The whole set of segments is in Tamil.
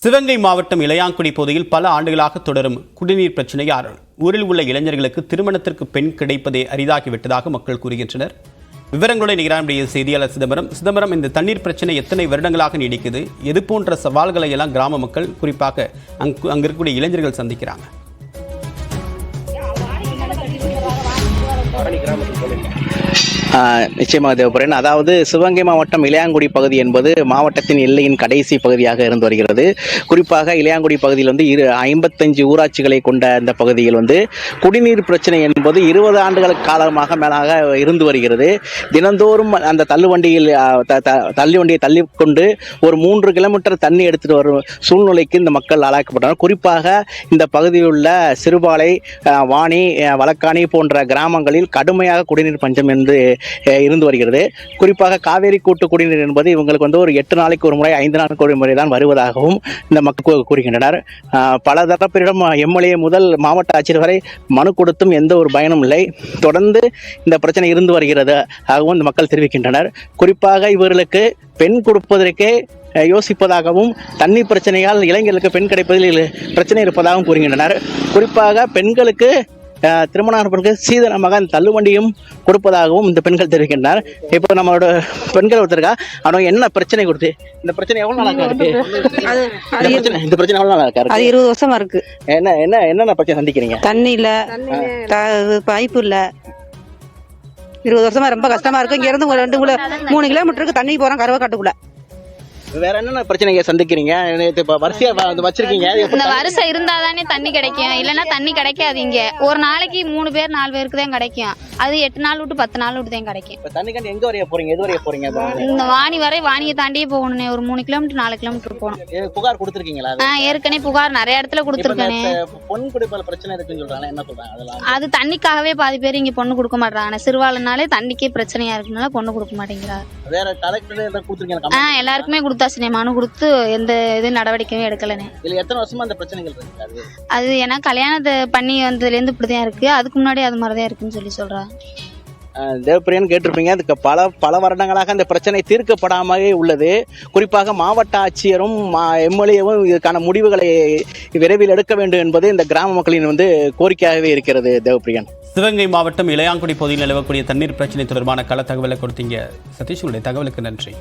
சிவகங்கை மாவட்டம் இளையாங்குடி பகுதியில் பல ஆண்டுகளாக தொடரும் குடிநீர் பிரச்சனையால் ஊரில் உள்ள இளைஞர்களுக்கு திருமணத்திற்கு பெண் கிடைப்பதே அரிதாகிவிட்டதாக மக்கள் கூறுகின்றனர். விவரங்களுடன் நிகரானுடைய செய்தியாளர் சிதம்பரம், இந்த தண்ணீர் பிரச்சனை எத்தனை வருடங்களாக நீடிக்குது? எது போன்ற சவால்களை எல்லாம் கிராம மக்கள், குறிப்பாக அங்கு இருக்கக்கூடிய இளைஞர்கள் சந்திக்கிறாங்க? நிச்சயமாக தேவபுரன். அதாவது சிவகங்கை மாவட்டம் இளையாங்குடி பகுதி என்பது மாவட்டத்தின் எல்லையின் கடைசி பகுதியாக இருந்து வருகிறது. குறிப்பாக இளையாங்குடி பகுதியில் 55 ஊராட்சிகளை கொண்ட இந்த பகுதியில் குடிநீர் பிரச்சனை என்பது 20 ஆண்டுகள் காலமாக மேலாக இருந்து வருகிறது. தினந்தோறும் அந்த தள்ளுவண்டியை தள்ளிக்கொண்டு ஒரு 3 கிலோமீட்டர் தண்ணி எடுத்துட்டு வரும் சூழ்நிலைக்கு இந்த மக்கள் ஆளாக்கப்பட்டனர். குறிப்பாக இந்த பகுதியில் உள்ள சிறுபாலை, வாணி, வழக்காணி போன்ற கிராமங்களில் கடுமையாக குடிநீர் பஞ்சம் என்று இருந்து வருகிறது. குறிப்பாக காவேரி கூட்டு குடிநீர் என்பது இவங்களுக்கு ஒரு 8 நாளைக்கு ஒரு முறை, 5 நாளைக்கு ஒரு முறை தான் வருவதாகவும் இந்த மக்கள் கூறுகின்றனர். பல தரப்பிடம் எம்எல்ஏ முதல் மாவட்ட ஆட்சியர் வரை மனு கொடுத்தும் எந்த ஒரு பயனும் இல்லை. தொடர்ந்து இந்த பிரச்சனை இருந்து வருகிறது ஆகவும் இந்த மக்கள் தெரிவிக்கின்றனர். குறிப்பாக இவர்களுக்கு பெண் கொடுப்பதற்கே யோசிப்பதாகவும், தண்ணி பிரச்சனையால் இளைஞர்களுக்கு பெண் கிடைப்பதில் பிரச்சனை இருப்பதாகவும் கூறுகின்றனர். குறிப்பாக பெண்களுக்கு திருமணத்திற்கு சீதனமாக அந்த தள்ளுவண்டியும் கொடுப்பதாகவும் இந்த பெண்கள் தெரிவிக்கின்றனர். இப்போ நம்மளோட பெண்கள் ஒருத்தருக்கா, அவங்க என்ன பிரச்சனை கொடுத்து இந்த பிரச்சனை எவ்வளவு நாளாக இருக்கு? இந்த பிரச்சனை எவ்வளவு நாளாக இருக்கு? 20 வருஷமா இருக்கு. என்னென்ன பிரச்சனை சந்திக்கிறீங்க? தண்ணி இல்ல, பைப்பு இல்ல. 20 வருஷமா ரொம்ப கஷ்டமா இருக்கு. இங்க இருந்து 2-3 கிலோமீட்டருக்கு தண்ணி போறோம் கருவக்காட்டுக்குள்ள. வேற என்னென்ன பிரச்சனைங்க சந்திக்கிறீங்க? வரிசையா வச்சிருக்கீங்க. இந்த வரிசை இருந்தாதானே தண்ணி கிடைக்கும், இல்லைன்னா தண்ணி கிடைக்காது. இங்க ஒரு நாளைக்கு 3 பேர் 4 பேருக்கு தான் கிடைக்கும். அது 8 நாள் விட்டு 10 நாள் விட்டு தான் கிடைக்கும். தண்ணி கண்டு எங்க வரைய போறீங்க? எது வரைய போறீங்க? இந்த வாணி வரை, வாணியை தாண்டியே போகணும். ஒரு 3 கிலோமீட்டர் 4 கிலோமீட்டர் போகணும். புகார் கொடுத்துருக்கீங்களா? ஏற்கனவே புகார் நிறைய இடத்துல கொடுத்துருக்கேன். பொண்ணு கொடுப்பல பிரச்சனை இருக்குன்னு சொல்றாங்க, என்ன சொல்றாங்க? அது தண்ணிக்காகவே பாதி பேர் இங்க பொண்ணு கொடுக்க மாட்டாங்க. சிறுவாளனாலே தண்ணிக்கே பிரச்சனையா இருக்குனால பொண்ணு கொடுக்க மாட்டேங்கிறாங்க. வேற கலெக்டர் கொடுத்துருக்கீங்க? எல்லாருக்குமே கொடுத்தாச்சு. மனு கொடுத்து எந்த இது நடவடிக்கையும் எடுக்கலனே. இல்ல எத்தனை வருஷமா அந்த பிரச்சனைகள் இருக்கு? அது ஏன்னா கல்யாணத்தை பண்ணி வந்ததுல இருந்து இப்படிதான் இருக்கு. அதுக்கு முன்னாடி அது மாதிரிதான் இருக்குன்னு சொல்றாங்க. தேவப்பிரியன் கேட்டிருப்பீங்க. அதுக்கு பல வருடங்களாக அந்த பிரச்சனை தீர்க்கப்படாமலே உள்ளது. குறிப்பாக மாவட்ட ஆட்சியரும் எம்எல்ஏவும் இதுக்கான முடிவுகளை விரைவில் எடுக்க வேண்டும் என்பது இந்த கிராம மக்களின் கோரிக்கையாகவே இருக்கிறது. தேவப்பிரியன், சிவகங்கை மாவட்டம் இளையாங்குடி பகுதியில் நிலவக்கூடிய தண்ணீர் பிரச்சனை தொடர்பான கள தகவலை கொடுத்தீங்க சதீஷ். உங்களுடைய தகவலுக்கு நன்றி.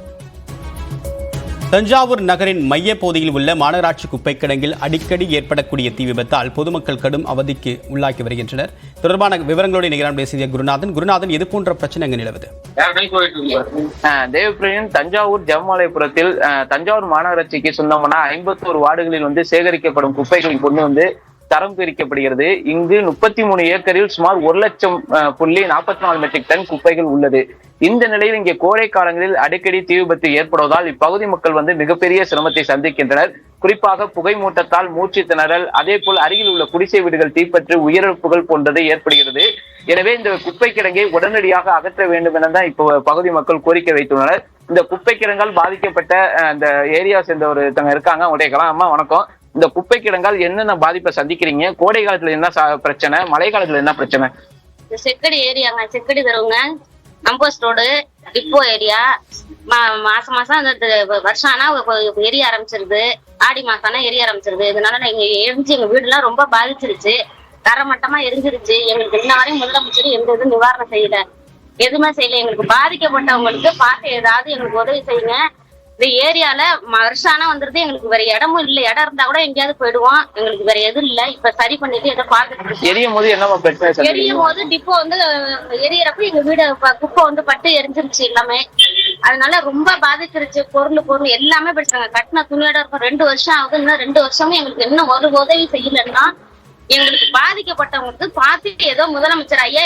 தஞ்சாவூர் நகரின் மைய பகுதியில் உள்ள மாநகராட்சி குப்பை கிடங்கில் அடிக்கடி ஏற்படக்கூடிய தீ விபத்தால் பொதுமக்கள் கடும் அவதிக்கு உள்ளாக்கி வருகின்றனர். தொடர்பான விவரங்களோடு நிகரான பேசிய குருநாதன், எது போன்ற பிரச்சனை அங்கு நிலவுது? தேவப்பிரியன், தஞ்சாவூர் ஜெவமாலைபுரத்தில் தஞ்சாவூர் மாநகராட்சிக்கு சொந்தமான 51 வார்டுகளில் சேகரிக்கப்படும் குப்பைகளின் கொண்டு தரம் பிரிக்கப்படுகிறது. இங்கு 33 ஏக்கரில் சுமார் 1,00,000.44 மெட்ரிக் டன் குப்பைகள் உள்ளது. இந்த நிலையில் இங்கே கோடை காலங்களில் அடிக்கடி தீ விபத்து ஏற்படுவதால் இப்பகுதி மக்கள் மிகப்பெரிய சிரமத்தை சந்திக்கின்றனர். குறிப்பாக புகை மூட்டத்தால் மூச்சு திணறல், அதே போல் அருகில் உள்ள குடிசை வீடுகள் தீப்பற்றி உயிரிழப்புகள் போன்றது ஏற்படுகிறது. எனவே இந்த குப்பை கிடங்கை உடனடியாக அகற்ற வேண்டும் என தான் இப்போ பகுதி மக்கள் கோரிக்கை வைத்துள்ளனர். இந்த குப்பை கிடங்கால் பாதிக்கப்பட்ட அந்த ஏரியா சேர்ந்த ஒருத்தவங்க இருக்காங்க, அவங்களுடைய கலாம். அம்மா வணக்கம். இந்த குப்பை கிடங்கால் என்னென்ன பாதிப்பை சந்திக்கிறீங்க? கோடை காலத்துல என்ன பிரச்சனை, மழை காலத்துல என்ன பிரச்சனை? Sekkadi ஏரியாங்க, Sekkadi தருவங்க, compost road, depot area. மாசம் அந்த வருஷம் ஆனா எரிய ஆரம்பிச்சிருது. ஆடி மாசம் ஆனா எரிய ஆரம்பிச்சிருது. இதனால எங்க எரிஞ்சு எங்க வீடு எல்லாம் ரொம்ப பாதிச்சிருச்சு. தரமட்டமா எரிஞ்சிருச்சு. எங்களுக்கு இன்ன வரையும் முதலமைச்சர் எந்த இதுவும் நிவாரணம் செய்யல, எதுவுமே செய்யல. எங்களுக்கு பாதிக்கப்பட்டவங்களுக்கு பார்த்து ஏதாவது எங்களுக்கு உதவி செய்யுங்க. இந்த ஏரியால வருஷம் ஆனா வந்துருது. எங்களுக்கு வேற இடமும் இல்லை. இடம் இருந்தா கூட எங்கேயாவது போயிடுவோம். எங்களுக்கு வேற எதுவும் இல்லை. இப்ப சரி பண்ணிட்டு ஏதோ பார்த்துட்டு எரியும் போது என்ன பிரச்சனை? எரியும் போது டிப்போ எரியறப்ப எங்க வீடு குப்பை பட்டு எரிஞ்சிருச்சு எல்லாமே. அதனால ரொம்ப பாதிச்சிருச்சு. பொருள் எல்லாமே படிச்சாங்க. கட்டின துணியோட இருக்கும். 2 வருஷம் ஆகுது. இன்னும் 2 வருஷமும் எங்களுக்கு என்ன ஒரு உதவி செய்யலன்னா எங்களுக்கு பாதிக்கப்பட்டவங்களுக்கு பார்த்துட்டு ஏதோ முதலமைச்சர் ஐயா